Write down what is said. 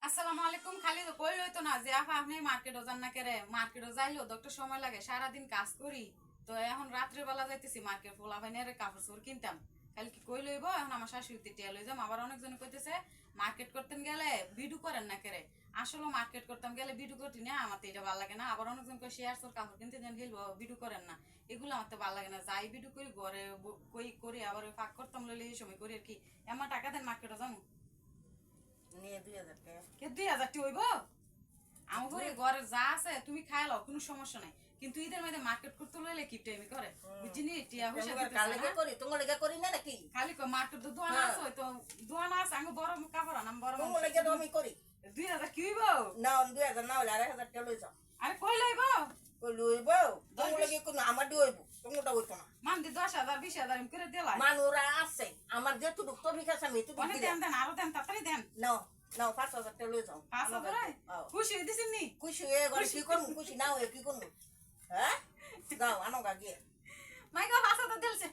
আসসালামু আলাইকুম। খালি তো কই লইতো না যে আপনি মার্কেটও যান না কেরে, মার্কেটও যাইলেও তো একটু সময় লাগে, সারাদিন কাজ করি। তো এখন রাত্রে বেলা যাইতেছি মার্কেট, পোলা ভাইনের কাপড় চোপড় কিনতাম। খালি কি কই লইব, এখন আমার শাশুড়ি টিয়া লই যাম। আবার অনেকজন কইতেছে মার্কেট করতেন গেলে ভিডিও করেন না কেরে। আসলে মার্কেট করতাম গেলে ভিডিও করতি না, আমার তো এটা ভালো লাগে না। আবার অনেকজন কই শেয়ার চোর কাপড় কিনতে যান গেলবো ভিডিও করেন না, এগুলো আমার তো ভালো লাগে না। যাই ভিডিও করি ঘরে কই করি, আবার ওই ফাঁক করতাম লইলে এই সময় করি আর কি। এমন টাকা দেন মার্কেটে যাবো নিয়ে 2000 টাকা কে 2000 টি হইব। আমার ঘরে ঘরে যা আছে তুমি খাই লও, কোনো সমস্যা নাই। কিন্তু ঈদের মধ্যে মার্কেট করতে লইলে কি টাইমি করে বুঝিনি, টিয়া হইছে কালে করি তোমার লেগে করি না নাকি খালি মার্কেট তো দোয়ানা আছে, তো দোয়ানা আছে আঙ্গ বড় কাপড় আনাম বড় তোমার লেগে তো আমি করি 2000 কি হইব। না 2000 না হলে 2500 টাকা লই যাও আরে কই লইব, কই লইব তোমার লেগে কোন আমার দিইব তোমারটা হইতো না মান দি 10,000 20,000 এম করে দিলা। মানুরা আছে আমার যেটুকু তো বিকাশ আমি তো অনেক দেন দেন আরো দেন তাড়াতাড়ি দেন। না না 5000 টাকা লই যাও 5,000 খুশি হইতেছেন নি? খুশি হয়ে গেলে কি করব খুশি না হয়ে কি করব হ্যাঁ যাও আনো গা গিয়ে মাইকা 5,000 দিলছে